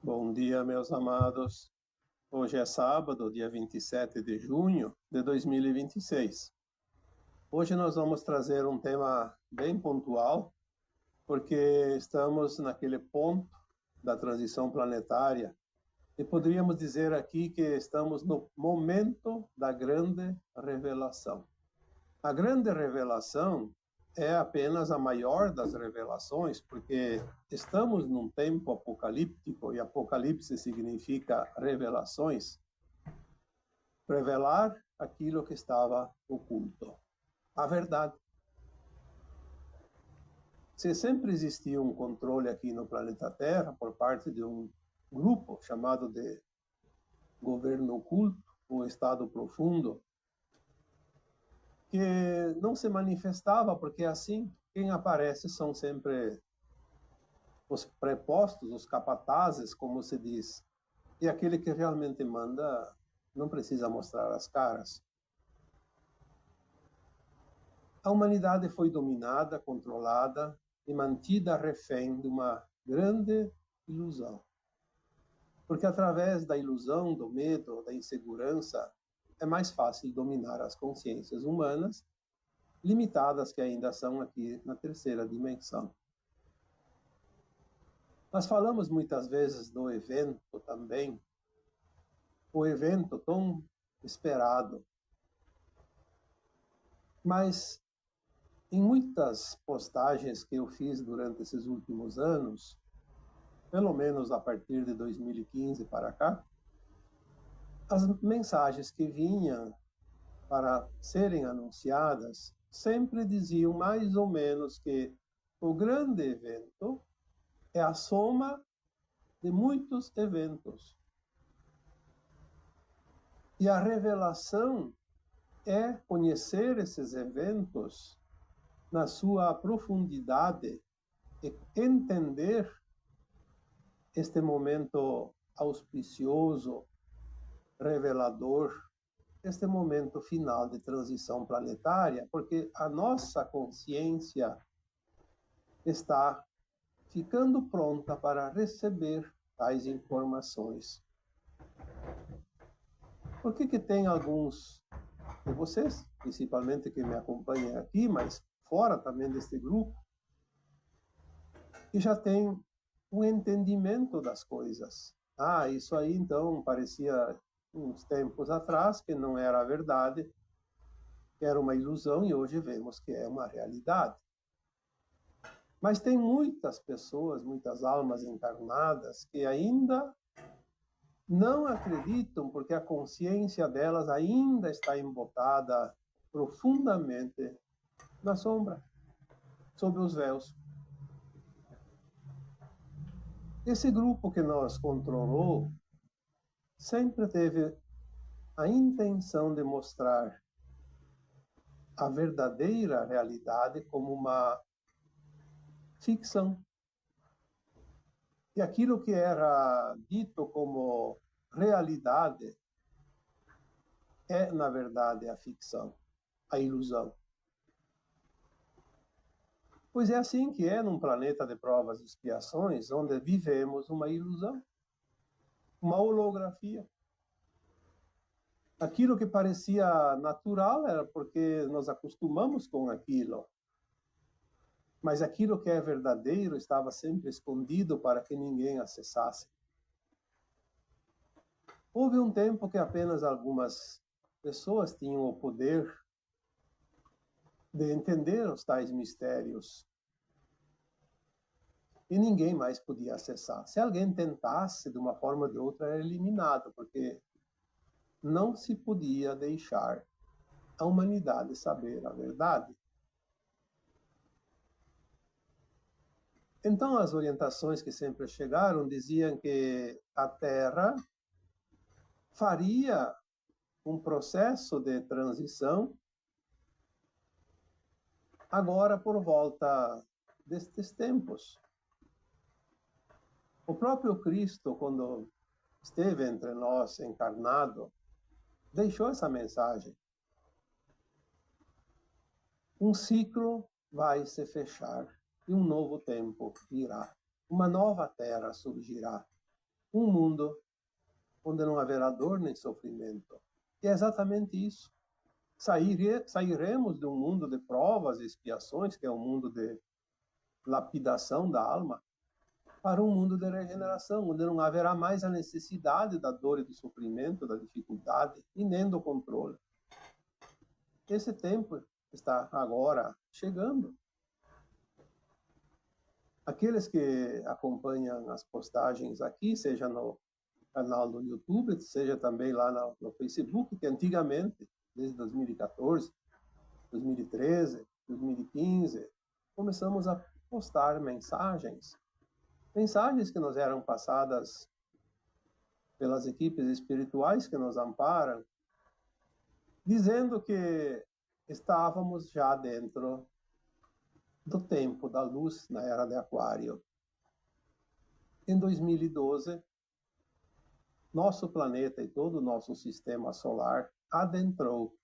Bom dia, meus amados. Hoje é sábado, dia 27 de junho de 2026. Hoje nós vamos trazer um tema bem pontual, porque estamos naquele ponto da transição planetária e poderíamos dizer aqui que estamos no momento da grande revelação. A grande revelação é apenas a maior das revelações, porque estamos num tempo apocalíptico, e apocalipse significa revelações, revelar aquilo que estava oculto, a verdade. Se sempre existiu um controle aqui no planeta Terra por parte de um grupo chamado de governo oculto, ou estado profundo, que não se manifestava, porque assim, quem aparece são sempre os prepostos, os capatazes, como se diz. E aquele que realmente manda não precisa mostrar as caras. A humanidade foi dominada, controlada e mantida refém de uma grande ilusão. Porque através da ilusão, do medo, da insegurança, é mais fácil dominar as consciências humanas, limitadas que ainda são aqui na terceira dimensão. Nós falamos muitas vezes do evento também, o evento tão esperado. Mas em muitas postagens que eu fiz durante esses últimos anos, pelo menos a partir de 2015 para cá, as mensagens que vinham para serem anunciadas sempre diziam mais ou menos que o grande evento é a soma de muitos eventos. E a revelação é conhecer esses eventos na sua profundidade e entender este momento auspicioso, revelador, este momento final de transição planetária, porque a nossa consciência está ficando pronta para receber tais informações. Por que tem alguns de vocês, principalmente que me acompanham aqui, mas fora também deste grupo, que já tem um entendimento das coisas? Ah, isso aí então parecia uns tempos atrás que não era a verdade, que era uma ilusão, e hoje vemos que é uma realidade. Mas tem muitas pessoas, muitas almas encarnadas que ainda não acreditam, porque a consciência delas ainda está embotada profundamente na sombra, sob os véus. Esse grupo que nos controlou sempre teve a intenção de mostrar a verdadeira realidade como uma ficção. E aquilo que era dito como realidade é, na verdade, a ficção, a ilusão. Pois é assim que é num planeta de provas e expiações, onde vivemos uma ilusão, uma holografia. Aquilo que parecia natural era porque nos acostumamos com aquilo. Mas aquilo que é verdadeiro estava sempre escondido para que ninguém acessasse. Houve um tempo que apenas algumas pessoas tinham o poder de entender os tais mistérios. E ninguém mais podia acessar. Se alguém tentasse, de uma forma ou de outra, era eliminado, porque não se podia deixar a humanidade saber a verdade. Então, as orientações que sempre chegaram diziam que a Terra faria um processo de transição agora por volta destes tempos. O próprio Cristo, quando esteve entre nós encarnado, deixou essa mensagem. Um ciclo vai se fechar e um novo tempo virá. Uma nova terra surgirá. um mundo onde não haverá dor nem sofrimento. E é exatamente isso. Sairemos de um mundo de provas e expiações, que é um mundo de lapidação da alma, para um mundo de regeneração, onde não haverá mais a necessidade da dor e do sofrimento, da dificuldade e nem do controle. Esse tempo está agora chegando. Aqueles que acompanham as postagens aqui, seja no canal do YouTube, seja também lá no Facebook, que antigamente, desde 2014, 2013, 2015, começamos a postar mensagens que nos eram passadas pelas equipes espirituais que nos amparam, dizendo que estávamos já dentro do tempo da luz na era de Aquário. Em 2012, nosso planeta e todo o nosso sistema solar adentrou,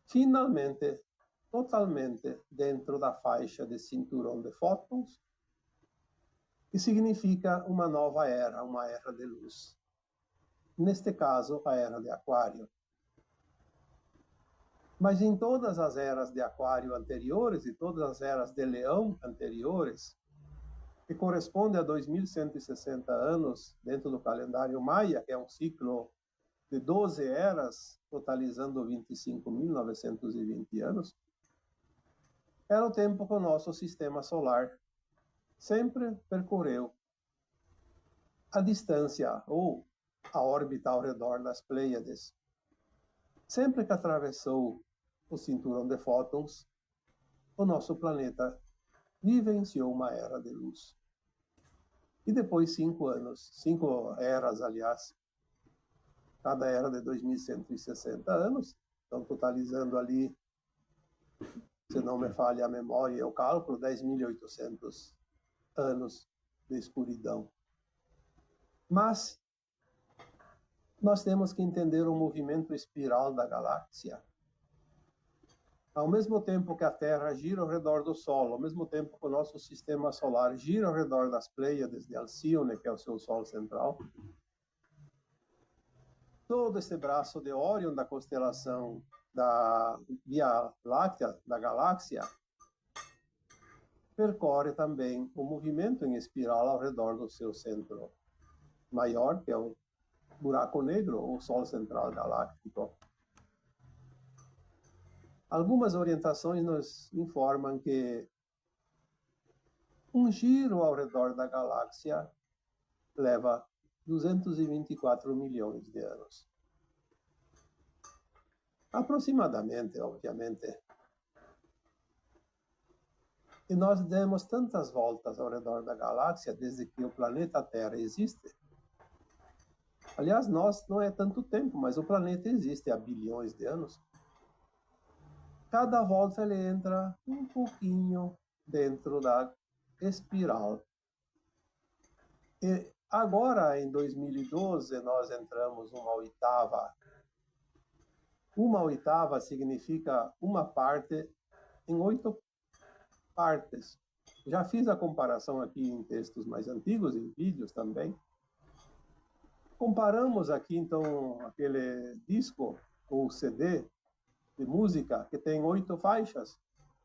finalmente, totalmente dentro da faixa de cinturão de fótons, que significa uma nova era, uma era de luz. Neste caso, a era de Aquário. Mas em todas as eras de Aquário anteriores e todas as eras de Leão anteriores, que corresponde a 2160 anos dentro do calendário Maia, que é um ciclo de 12 eras, totalizando 25.920 anos, era o tempo que o nosso sistema solar sempre percorreu a distância ou a órbita ao redor das Pleiades. Sempre que atravessou o cinturão de fótons, o nosso planeta vivenciou uma era de luz. E depois 5 eras, aliás, cada era de 2160 anos, então totalizando ali, se não me falha a memória e o cálculo, 10.800 anos de escuridão. Mas nós temos que entender o movimento espiral da galáxia. Ao mesmo tempo que a Terra gira ao redor do Sol, ao mesmo tempo que o nosso sistema solar gira ao redor das Pleiades de Alcíone, que é o seu Sol central, todo esse braço de Órion da constelação da Via Láctea, da galáxia, percorre também o movimento em espiral ao redor do seu centro maior, que é o buraco negro, ou Sol central galáctico. Algumas orientações nos informam que um giro ao redor da galáxia leva 224 milhões de anos. Aproximadamente, obviamente. E nós demos tantas voltas ao redor da galáxia desde que o planeta Terra existe. Aliás, nós não é tanto tempo, mas o planeta existe há bilhões de anos. Cada volta ele entra um pouquinho dentro da espiral. E agora, em 2012, nós entramos uma oitava. Uma oitava significa uma parte em 8 partes. Já fiz a comparação aqui em textos mais antigos, em vídeos também. Comparamos aqui, então, aquele disco ou CD de música que tem 8 faixas.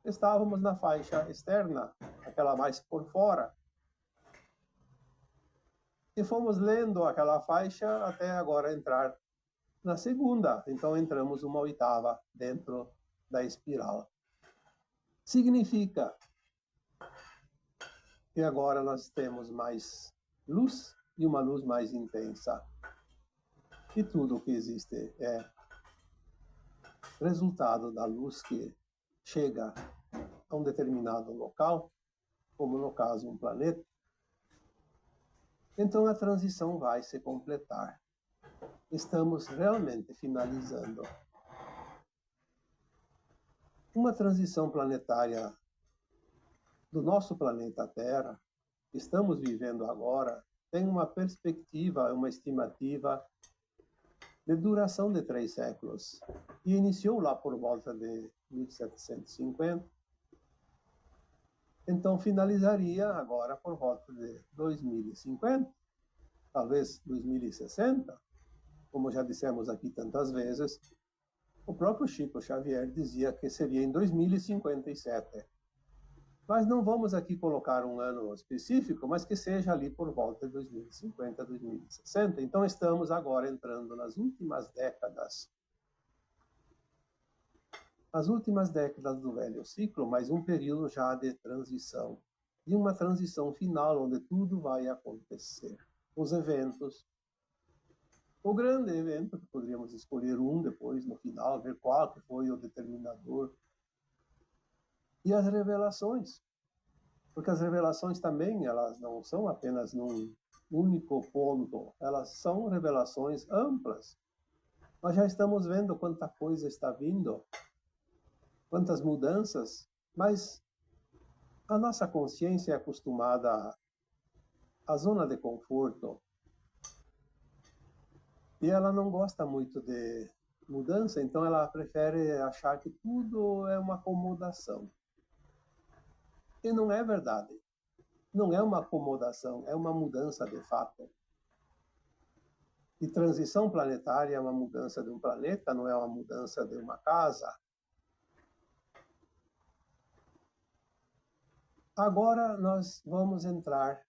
Estávamos na faixa externa, aquela mais por fora. E fomos lendo aquela faixa até agora entrar na segunda. Então entramos uma oitava dentro da espiral. Significa que agora nós temos mais luz e uma luz mais intensa. E tudo o que existe é resultado da luz que chega a um determinado local, como no caso um planeta. Então a transição vai se completar. Estamos realmente finalizando uma transição planetária do nosso planeta Terra. Estamos vivendo agora, tem uma perspectiva, uma estimativa de duração de 3 séculos. E iniciou lá por volta de 1750. Então finalizaria agora por volta de 2050. talvez 2060, como já dissemos aqui tantas vezes, o próprio Chico Xavier dizia que seria em 2057. Mas não vamos aqui colocar um ano específico, mas que seja ali por volta de 2050, 2060. Então estamos agora entrando nas últimas décadas. As últimas décadas do velho ciclo, mas um período já de transição. De uma transição final, onde tudo vai acontecer. Os eventos. O grande evento, que poderíamos escolher um depois, no final, ver qual que foi o determinador. E as revelações. Porque as revelações também, elas não são apenas num único ponto, elas são revelações amplas. Nós já estamos vendo quanta coisa está vindo, quantas mudanças, mas a nossa consciência é acostumada à zona de conforto e ela não gosta muito de mudança, então ela prefere achar que tudo é uma acomodação. E não é verdade. Não é uma acomodação, é uma mudança de fato. E transição planetária é uma mudança de um planeta, não é uma mudança de uma casa. Agora nós vamos entrar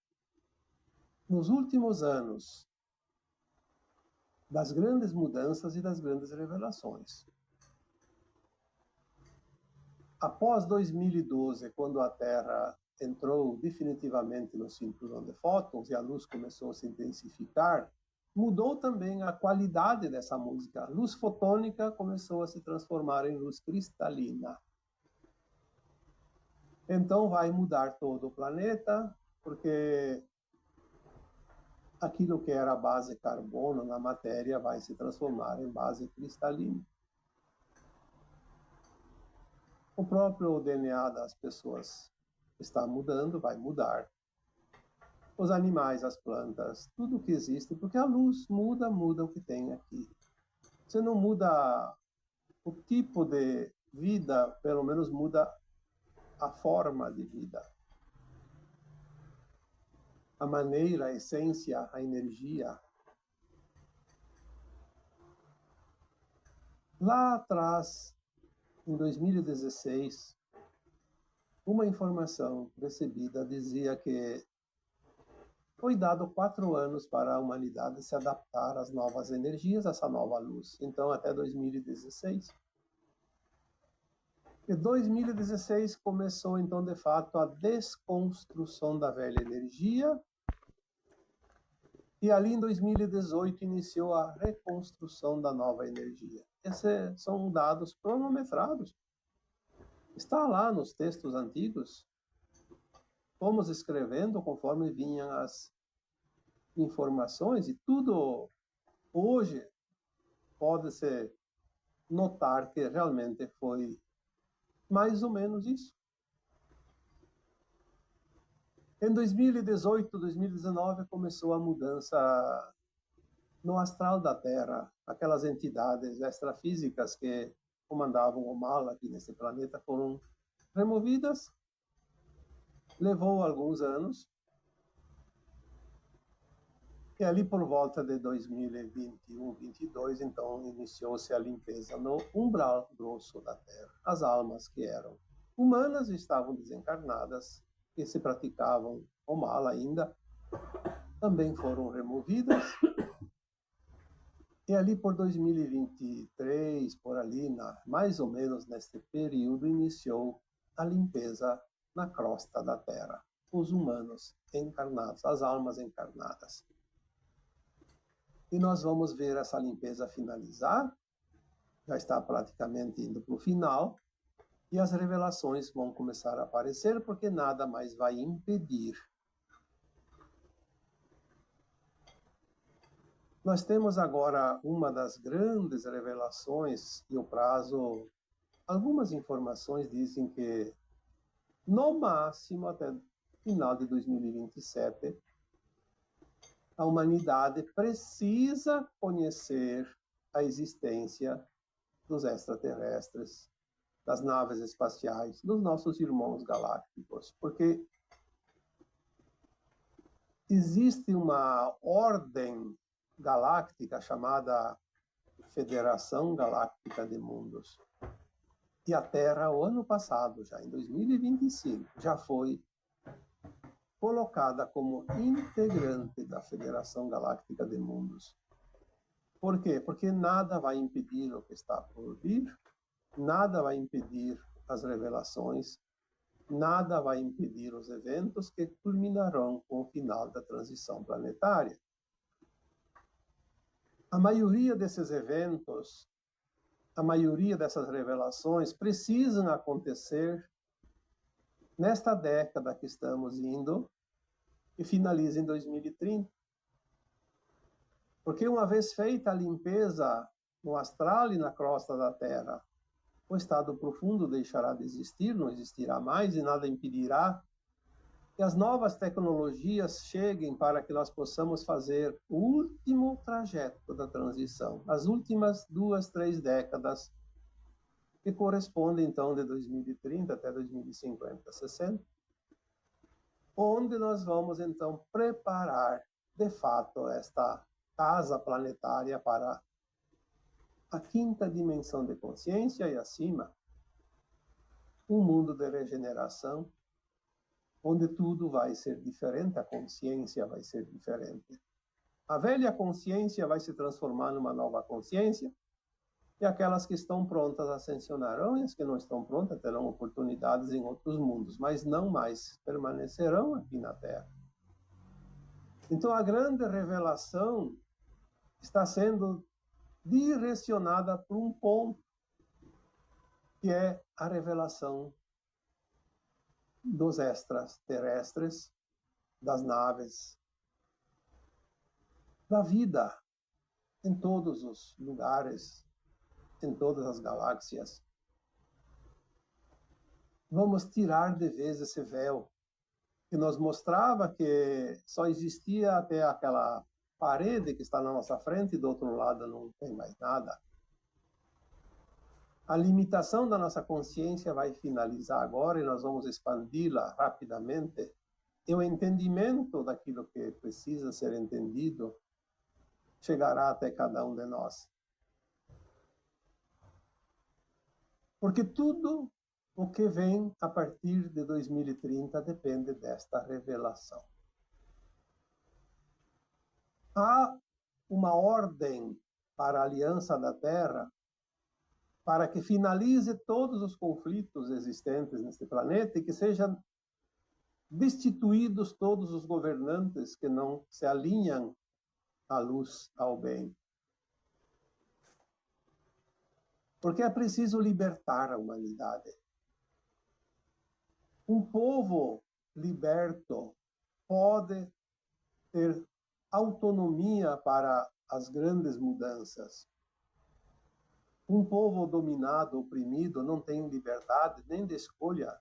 nos últimos anos das grandes mudanças e das grandes revelações. Após 2012, quando a Terra entrou definitivamente no cinturão de fótons e a luz começou a se intensificar, mudou também a qualidade dessa música. A luz fotônica começou a se transformar em luz cristalina. Então vai mudar todo o planeta, porque aquilo que era a base carbono na matéria vai se transformar em base cristalina. O próprio DNA das pessoas está mudando, vai mudar. Os animais, as plantas, tudo que existe, porque a luz muda o que tem aqui. Você não muda o tipo de vida, pelo menos muda a forma de vida. A maneira, a essência, a energia. Lá atrás, em 2016, uma informação recebida dizia que foi dado 4 anos para a humanidade se adaptar às novas energias, a essa nova luz. Então, até 2016. E 2016 começou, então, de fato, a desconstrução da velha energia. E ali, em 2018, iniciou a reconstrução da nova energia. Esses são dados cronometrados. Está lá nos textos antigos. Fomos escrevendo conforme vinham as informações, e tudo hoje pode-se notar que realmente foi mais ou menos isso. Em 2018, 2019, começou a mudança no astral da Terra. Aquelas entidades extrafísicas que comandavam o mal aqui nesse planeta foram removidas. Levou alguns anos. E ali por volta de 2021, 22, então iniciou-se a limpeza no umbral grosso da Terra. As almas que eram humanas estavam desencarnadas e se praticavam o mal ainda, também foram removidas. E ali por 2023, por ali, mais ou menos neste período, iniciou a limpeza na crosta da Terra. Os humanos encarnados, as almas encarnadas. E nós vamos ver essa limpeza finalizar, já está praticamente indo para o final, e as revelações vão começar a aparecer, porque nada mais vai impedir. Nós temos agora uma das grandes revelações, e o prazo, algumas informações dizem que, no máximo, até final de 2027, a humanidade precisa conhecer a existência dos extraterrestres, das naves espaciais, dos nossos irmãos galácticos, porque existe uma ordem galáctica chamada Federação Galáctica de Mundos. E a Terra, o ano passado, já em 2025, já foi colocada como integrante da Federação Galáctica de Mundos. Por quê? Porque nada vai impedir o que está por vir, nada vai impedir as revelações, nada vai impedir os eventos que culminarão com o final da transição planetária. A maioria desses eventos, a maioria dessas revelações precisam acontecer nesta década que estamos indo e finaliza em 2030. Porque uma vez feita a limpeza no astral e na crosta da Terra, o estado profundo deixará de existir, não existirá mais e nada impedirá que as novas tecnologias cheguem para que nós possamos fazer o último trajeto da transição, as últimas 2, 3 décadas, que correspondem então de 2030 até 2050, 60, onde nós vamos então preparar de fato esta casa planetária para a quinta dimensão de consciência e acima, um mundo de regeneração, onde tudo vai ser diferente, a consciência vai ser diferente. A velha consciência vai se transformar numa nova consciência, e aquelas que estão prontas ascensionarão, e as que não estão prontas terão oportunidades em outros mundos, mas não mais permanecerão aqui na Terra. Então a grande revelação está sendo direcionada para um ponto, que é a revelação dos extraterrestres, das naves, da vida em todos os lugares, em todas as galáxias. Vamos tirar de vez esse véu que nos mostrava que só existia até aquela parede que está na nossa frente e do outro lado não tem mais nada. A limitação da nossa consciência vai finalizar agora e nós vamos expandi-la rapidamente. E o entendimento daquilo que precisa ser entendido chegará até cada um de nós. Porque tudo o que vem a partir de 2030 depende desta revelação. Há uma ordem para a Aliança da Terra para que finalize todos os conflitos existentes neste planeta e que sejam destituídos todos os governantes que não se alinham à luz, ao bem. Porque é preciso libertar a humanidade. Um povo liberto pode ter autonomia para as grandes mudanças. Um povo dominado, oprimido, não tem liberdade nem de escolha.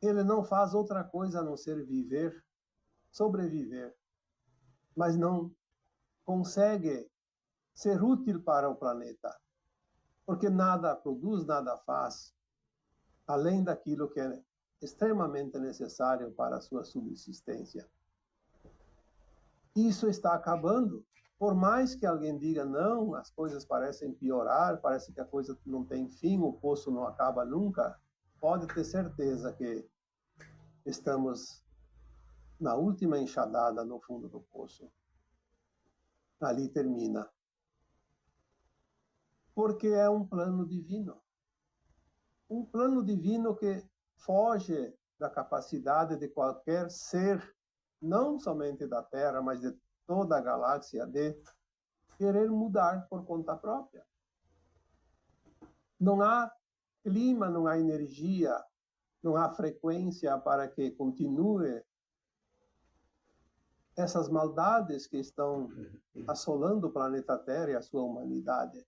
Ele não faz outra coisa a não ser viver, sobreviver, mas não consegue ser útil para o planeta, porque nada produz, nada faz, além daquilo que é extremamente necessário para a sua subsistência. Isso está acabando. Por mais que alguém diga, não, as coisas parecem piorar, parece que a coisa não tem fim, o poço não acaba nunca, pode ter certeza que estamos na última enxadada no fundo do poço. Ali termina. Porque é um plano divino. Um plano divino que foge da capacidade de qualquer ser, não somente da Terra, mas de toda a galáxia, de querer mudar por conta própria. Não há clima, não há energia, não há frequência para que continue essas maldades que estão assolando o planeta Terra e a sua humanidade.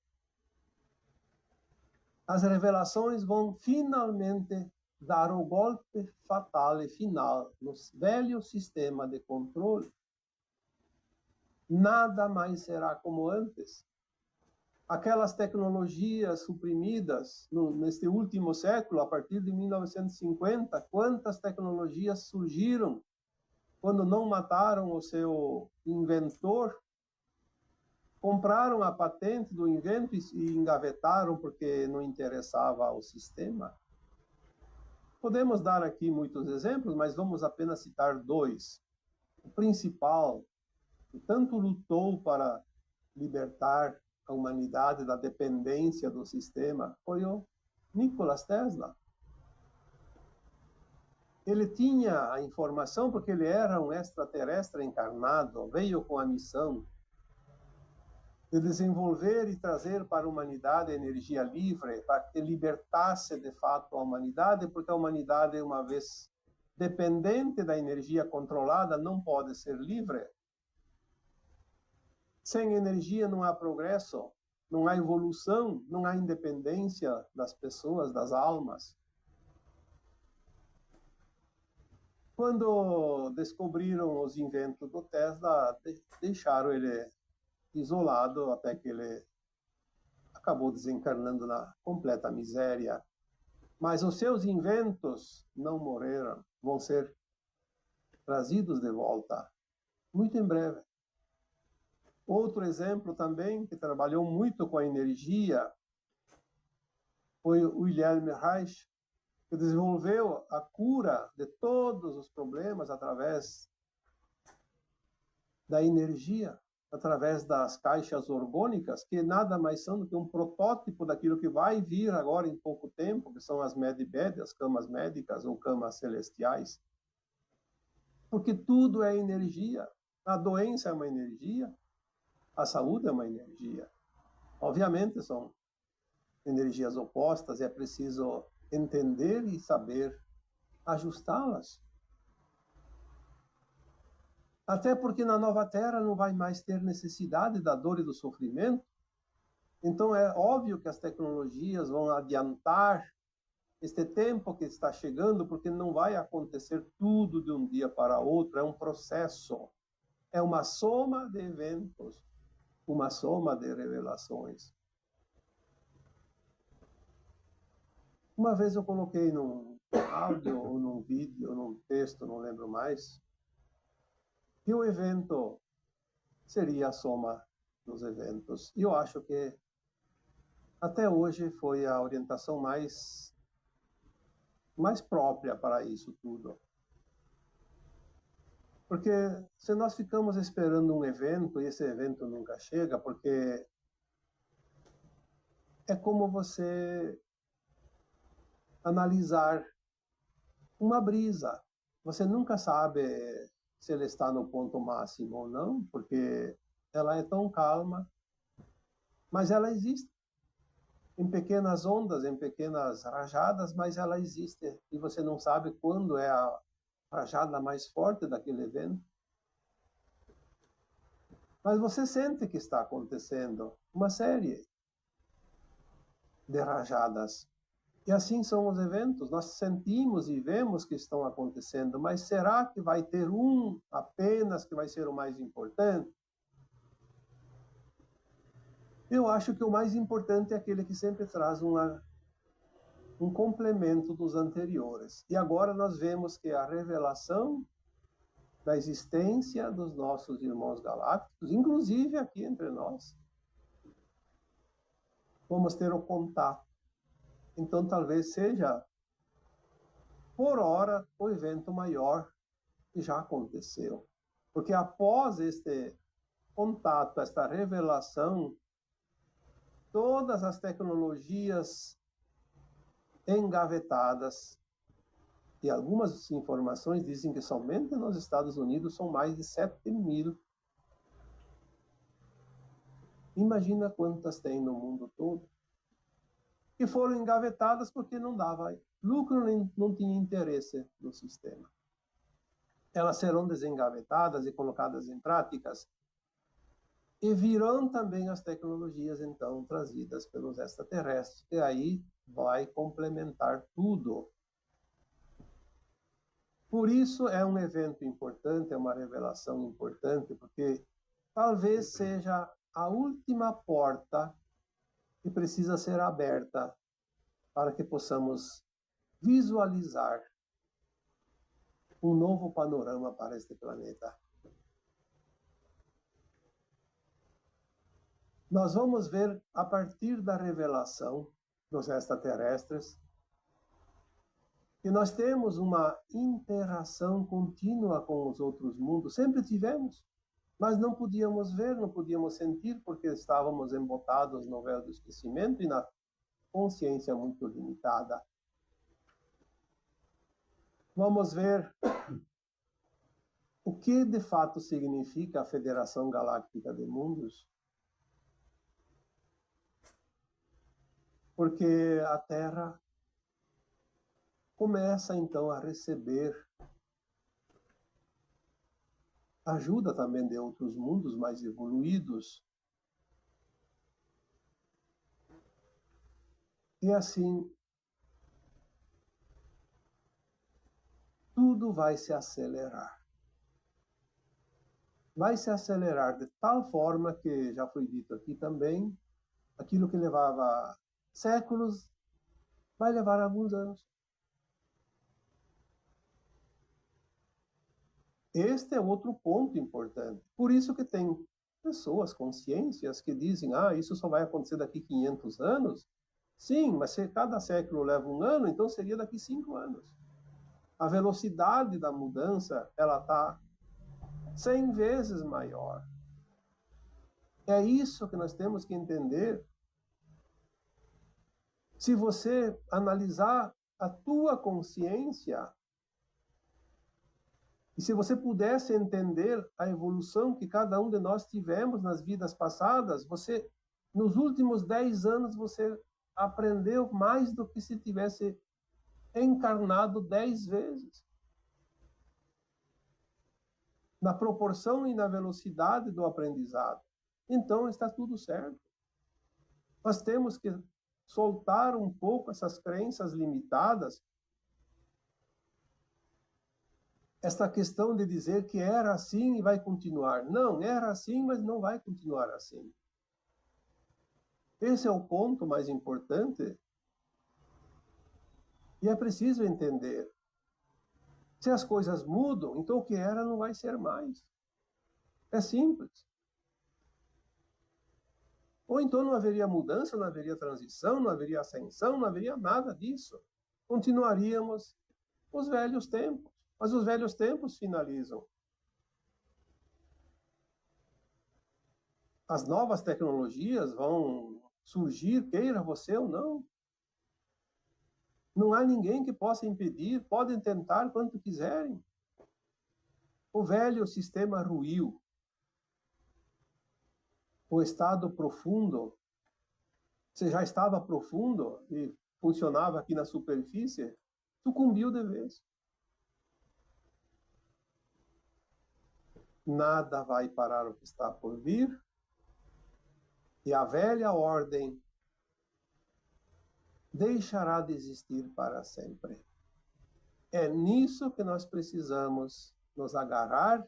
As revelações vão finalmente dar o golpe fatal e final no velho sistema de controle. Nada mais será como antes. Aquelas tecnologias suprimidas neste último século, a partir de 1950, quantas tecnologias surgiram quando não mataram o seu inventor, compraram a patente do invento e engavetaram porque não interessava ao sistema. Podemos dar aqui muitos exemplos, mas vamos apenas citar dois. O principal, que tanto lutou para libertar a humanidade da dependência do sistema, foi o Nikola Tesla. Ele tinha a informação porque ele era um extraterrestre encarnado, veio com a missão de desenvolver e trazer para a humanidade a energia livre, para que libertasse de fato a humanidade, porque a humanidade, uma vez dependente da energia controlada, não pode ser livre. Sem energia não há progresso, não há evolução, não há independência das pessoas, das almas. Quando descobriram os inventos do Tesla, deixaram ele isolado até que ele acabou desencarnando na completa miséria. Mas os seus inventos não morreram, vão ser trazidos de volta muito em breve. Outro exemplo também, que trabalhou muito com a energia, foi o Wilhelm Reich, que desenvolveu a cura de todos os problemas através da energia, através das caixas orgânicas, que nada mais são do que um protótipo daquilo que vai vir agora em pouco tempo, que são as medibed, as camas médicas ou camas celestiais. Porque tudo é energia. A doença é uma energia, a saúde é uma energia. Obviamente são energias opostas e é preciso entender e saber ajustá-las. Até porque na nova terra não vai mais ter necessidade da dor e do sofrimento. Então é óbvio que as tecnologias vão adiantar este tempo que está chegando, porque não vai acontecer tudo de um dia para outro, é um processo. É uma soma de eventos, uma soma de revelações. Uma vez eu coloquei num áudio, ou num vídeo, ou num texto, não lembro mais, que o evento seria a soma dos eventos. E eu acho que até hoje foi a orientação mais própria para isso tudo. Porque se nós ficamos esperando um evento e esse evento nunca chega, porque é como você analisar uma brisa. Você nunca sabe se ela está no ponto máximo ou não, porque ela é tão calma, mas ela existe. Em pequenas ondas, em pequenas rajadas, mas ela existe. E você não sabe quando é a rajada mais forte daquele evento. Mas você sente que está acontecendo uma série de rajadas. E assim são os eventos. Nós sentimos e vemos que estão acontecendo, mas será que vai ter um apenas que vai ser o mais importante? Eu acho que o mais importante é aquele que sempre traz um complemento dos anteriores. E agora nós vemos que a revelação da existência dos nossos irmãos galácticos, inclusive aqui entre nós, vamos ter o contato. Então talvez seja, por hora, o evento maior que já aconteceu. Porque após este contato, esta revelação, todas as tecnologias engavetadas, e algumas informações dizem que somente nos Estados Unidos são mais de 7.000. Imagina quantas tem no mundo todo. Que foram engavetadas porque não dava lucro, nem não tinha interesse no sistema. Elas serão desengavetadas e colocadas em práticas, e virão também as tecnologias, então, trazidas pelos extraterrestres, e aí vai complementar tudo. Por isso é um evento importante, é uma revelação importante, porque talvez seja a última porta que precisa ser aberta para que possamos visualizar um novo panorama para este planeta. Nós vamos ver, a partir da revelação dos extraterrestres, que nós temos uma interação contínua com os outros mundos. Sempre tivemos, mas não podíamos ver, não podíamos sentir, porque estávamos embotados no véu do esquecimento e na consciência muito limitada. Vamos ver o que de fato significa a Federação Galáctica de Mundos, porque a Terra começa então a receber ajuda também de outros mundos mais evoluídos. E assim, tudo vai se acelerar. Vai se acelerar de tal forma que, já foi dito aqui também, aquilo que levava séculos vai levar alguns anos. Este é outro ponto importante. Por isso que tem pessoas, consciências, que dizem, isso só vai acontecer daqui 500 anos. Sim, mas se cada século leva um ano, então seria daqui 5 anos. A velocidade da mudança, ela está 100 vezes maior. É isso que nós temos que entender. Se você analisar a tua consciência, e se você pudesse entender a evolução que cada um de nós tivemos nas vidas passadas, você, nos últimos 10 anos, você aprendeu mais do que se tivesse encarnado 10 vezes. Na proporção e na velocidade do aprendizado. Então, está tudo certo. Nós temos que soltar um pouco essas crenças limitadas, essa questão de dizer que era assim e vai continuar. Não, era assim, mas não vai continuar assim. Esse é o ponto mais importante. E é preciso entender. Se as coisas mudam, então o que era não vai ser mais. É simples. Ou então não haveria mudança, não haveria transição, não haveria ascensão, não haveria nada disso. Continuaríamos os velhos tempos. Mas os velhos tempos finalizam. As novas tecnologias vão surgir, queira você ou não. Não há ninguém que possa impedir, podem tentar quanto quiserem. O velho sistema ruiu. O estado profundo, se já estava profundo e funcionava aqui na superfície, sucumbiu de vez. Nada vai parar o que está por vir, e a velha ordem deixará de existir para sempre. É nisso que nós precisamos nos agarrar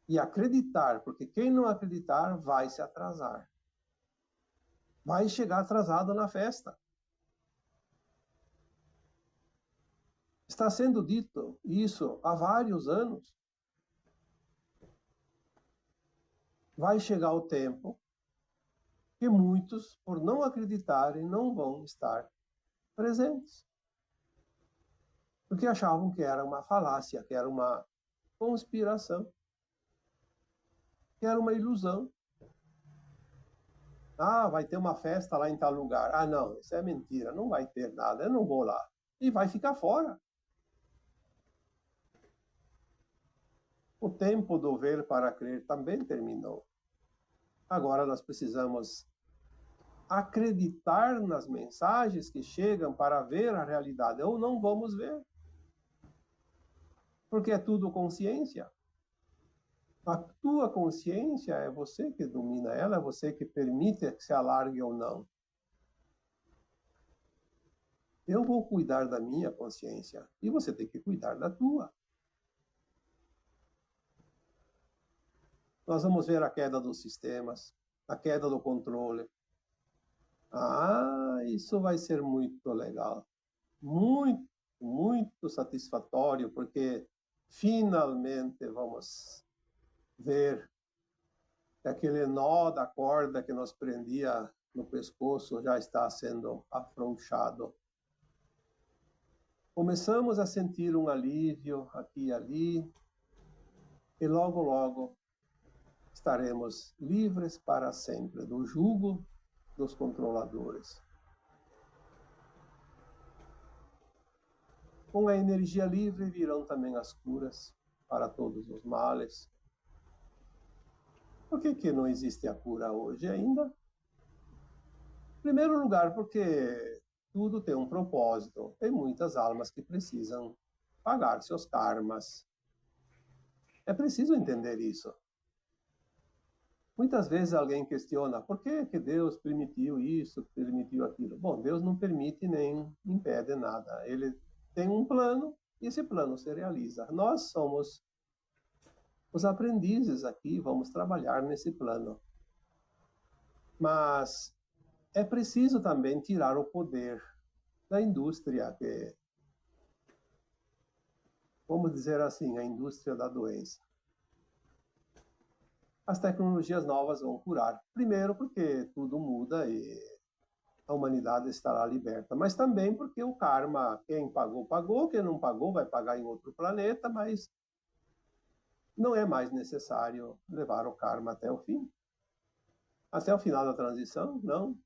e acreditar, porque quem não acreditar vai se atrasar. Vai chegar atrasado na festa. Está sendo dito isso há vários anos. Vai chegar o tempo que muitos, por não acreditarem, não vão estar presentes. Porque achavam que era uma falácia, que era uma conspiração, que era uma ilusão. Vai ter uma festa lá em tal lugar. Não, isso é mentira, não vai ter nada, eu não vou lá. E vai ficar fora. O tempo do ver para crer também terminou. Agora nós precisamos acreditar nas mensagens que chegam para ver a realidade, ou não vamos ver. Porque é tudo consciência. A tua consciência é você que domina ela, é você que permite que se alargue ou não. Eu vou cuidar da minha consciência e você tem que cuidar da tua. Nós vamos ver a queda dos sistemas, a queda do controle. Isso vai ser muito legal. Muito, muito satisfatório, porque finalmente vamos ver que aquele nó da corda que nos prendia no pescoço já está sendo afrouxado. Começamos a sentir um alívio aqui e ali, e logo, logo estaremos livres para sempre do jugo dos controladores. Com a energia livre virão também as curas para todos os males. Por que não existe a cura hoje ainda? Em primeiro lugar, porque tudo tem um propósito. Tem muitas almas que precisam pagar seus karmas. É preciso entender isso. Muitas vezes alguém questiona por que Deus permitiu isso, permitiu aquilo. Bom, Deus não permite nem impede nada. Ele tem um plano e esse plano se realiza. Nós somos os aprendizes aqui, vamos trabalhar nesse plano. Mas é preciso também tirar o poder da indústria, que, vamos dizer assim, a indústria da doença. As tecnologias novas vão curar. Primeiro, porque tudo muda e a humanidade estará liberta. Mas também porque o karma, quem pagou, pagou. Quem não pagou, vai pagar em outro planeta, mas não é mais necessário levar o karma até o fim. Até o final da transição, não.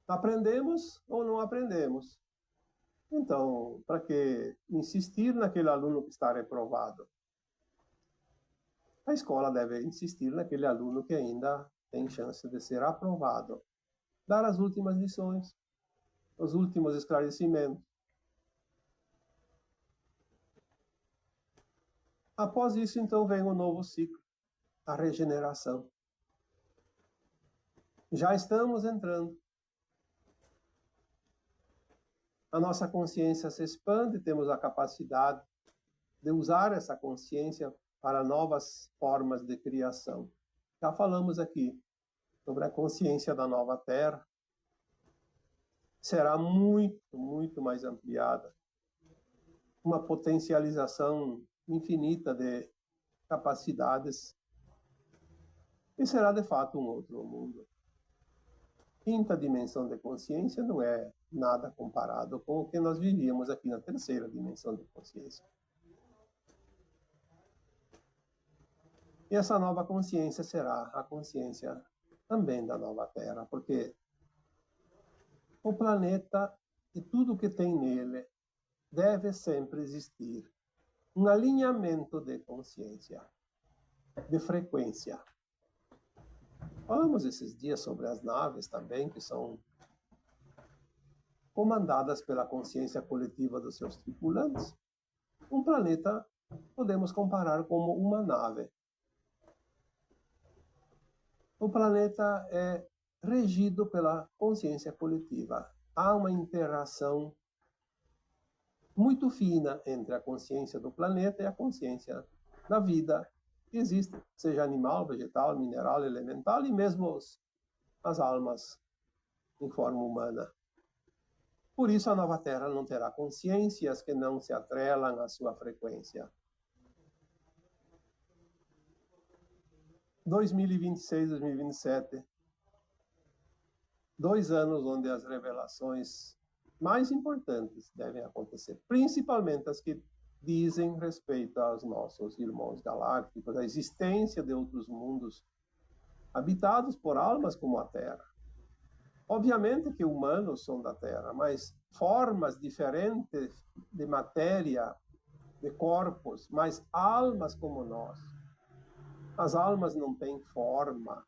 Aprendemos ou não aprendemos? Então, para que insistir naquele aluno que está reprovado? A escola deve insistir naquele aluno que ainda tem chance de ser aprovado. Dar as últimas lições, os últimos esclarecimentos. Após isso, então, vem um novo ciclo, a regeneração. Já estamos entrando. A nossa consciência se expande, temos a capacidade de usar essa consciência para novas formas de criação. Já falamos aqui sobre a consciência da nova Terra. Será muito, muito mais ampliada. Uma potencialização infinita de capacidades. E será, de fato, um outro mundo. Quinta dimensão de consciência não é nada comparado com o que nós vivíamos aqui na terceira dimensão de consciência. E essa nova consciência será a consciência também da nova Terra, porque o planeta e tudo que tem nele deve sempre existir um alinhamento de consciência, de frequência. Falamos esses dias sobre as naves também, que são comandadas pela consciência coletiva dos seus tripulantes. Um planeta podemos comparar como uma nave. O planeta é regido pela consciência coletiva. Há uma interação muito fina entre a consciência do planeta e a consciência da vida que existe, seja animal, vegetal, mineral, elemental e mesmo as almas em forma humana. Por isso a nova Terra não terá consciências que não se atrelam à sua frequência. 2026, 2027, 2 anos onde as revelações mais importantes devem acontecer, principalmente as que dizem respeito aos nossos irmãos galácticos, a existência de outros mundos habitados por almas como a Terra. Obviamente que humanos são da Terra, mas formas diferentes de matéria, de corpos, mas almas como nós. As almas não têm forma.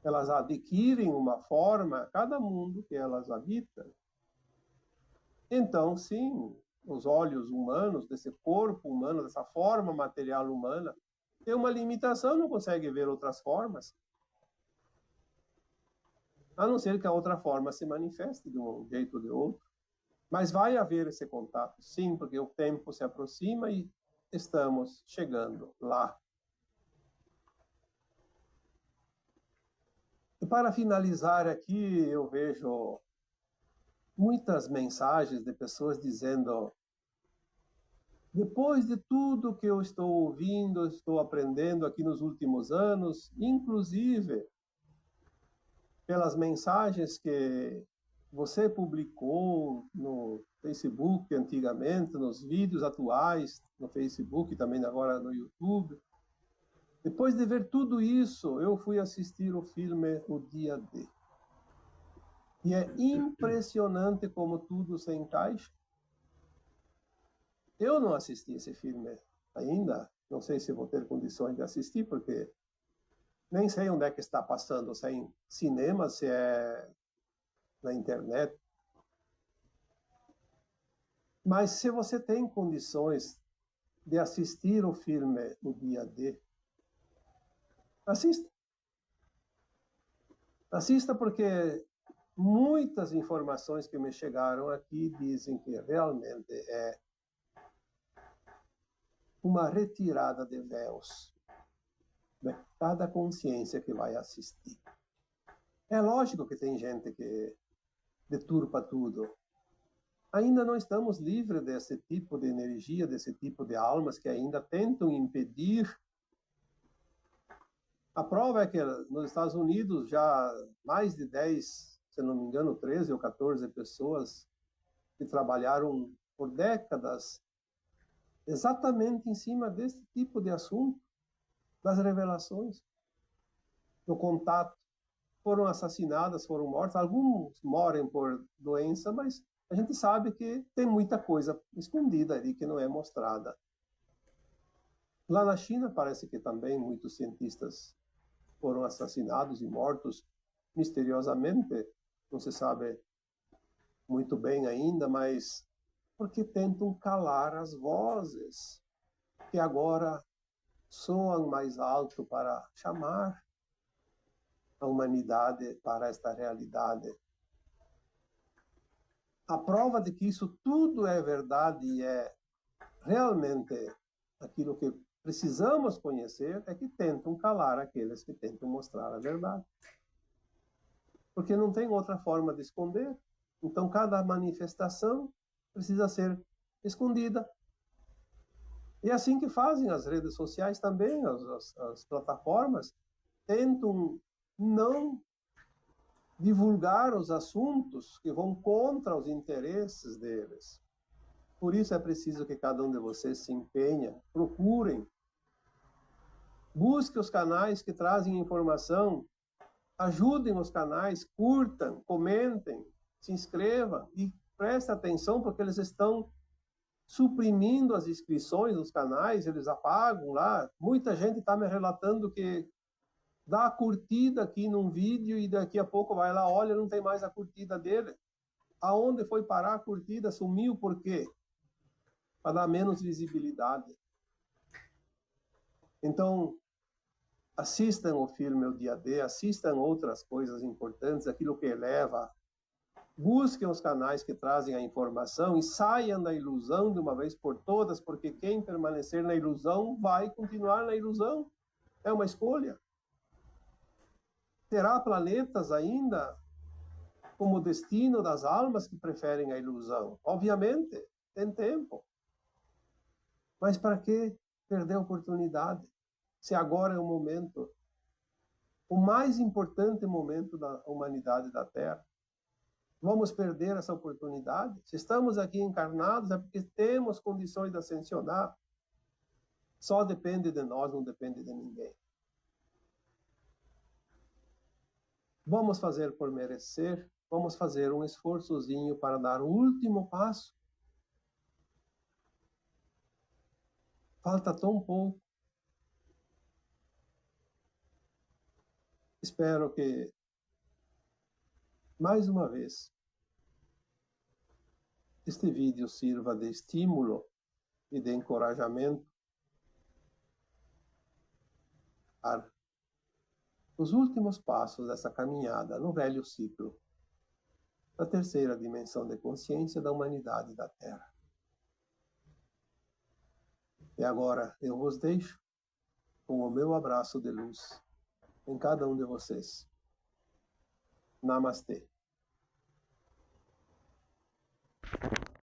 Elas adquirem uma forma a cada mundo que elas habitam. Então, sim, os olhos humanos, desse corpo humano, dessa forma material humana, tem uma limitação, não consegue ver outras formas. A não ser que a outra forma se manifeste de um jeito ou de outro. Mas vai haver esse contato, sim, porque o tempo se aproxima e estamos chegando lá. E para finalizar aqui, eu vejo muitas mensagens de pessoas dizendo Depois de tudo que eu estou ouvindo, estou aprendendo aqui nos últimos anos, inclusive pelas mensagens que você publicou no Facebook antigamente, nos vídeos atuais no Facebook e também agora no YouTube. Depois de ver tudo isso, eu fui assistir o filme O Dia D. E é impressionante como tudo se encaixa. Eu não assisti esse filme ainda, não sei se vou ter condições de assistir, porque nem sei onde é que está passando, se é em cinema, se é na internet. Mas se você tem condições de assistir o filme O Dia D, assista. Assista porque muitas informações que me chegaram aqui dizem que realmente é uma retirada de véus de cada consciência que vai assistir. É lógico que tem gente que deturpa tudo. Ainda não estamos livres desse tipo de energia, desse tipo de almas que ainda tentam impedir. A prova é que nos Estados Unidos já mais de 10, se não me engano, 13 ou 14 pessoas que trabalharam por décadas exatamente em cima desse tipo de assunto, das revelações, do contato. Foram assassinadas, foram mortas. Alguns morrem por doença, mas a gente sabe que tem muita coisa escondida ali que não é mostrada. Lá na China, parece que também muitos cientistas foram assassinados e mortos misteriosamente. Não se sabe muito bem ainda, mas porque tentam calar as vozes que agora soam mais alto para chamar a humanidade para esta realidade. A prova de que isso tudo é verdade e é realmente aquilo que precisamos conhecer é que tentam calar aqueles que tentam mostrar a verdade. Porque não tem outra forma de esconder. Então, cada manifestação precisa ser escondida. E é assim que fazem as redes sociais também, as plataformas, tentam não divulgar os assuntos que vão contra os interesses deles. Por isso é preciso que cada um de vocês se empenhe, procurem, busquem os canais que trazem informação, ajudem os canais, curtam, comentem, se inscrevam e prestem atenção porque eles estão suprimindo as inscrições nos canais, eles apagam lá. Muita gente está me relatando que dá a curtida aqui num vídeo e daqui a pouco vai lá, olha, não tem mais a curtida dele. Aonde foi parar a curtida? Sumiu por quê? Para dar menos visibilidade. Então, assistam o filme O Dia D, assistam outras coisas importantes, aquilo que eleva. Busquem os canais que trazem a informação e saiam da ilusão de uma vez por todas, porque quem permanecer na ilusão vai continuar na ilusão. É uma escolha. Terá planetas ainda como destino das almas que preferem a ilusão? Obviamente, tem tempo. Mas para que perder a oportunidade? Se agora é o momento, o mais importante momento da humanidade da Terra. Vamos perder essa oportunidade? Se estamos aqui encarnados é porque temos condições de ascensionar. Só depende de nós, não depende de ninguém. Vamos fazer por merecer, vamos fazer um esforçozinho para dar o último passo. Falta tão pouco. Espero que, mais uma vez, este vídeo sirva de estímulo e de encorajamento para os últimos passos dessa caminhada no velho ciclo da terceira dimensão de consciência da humanidade da Terra. E agora eu vos deixo com o meu abraço de luz em cada um de vocês. Namastê.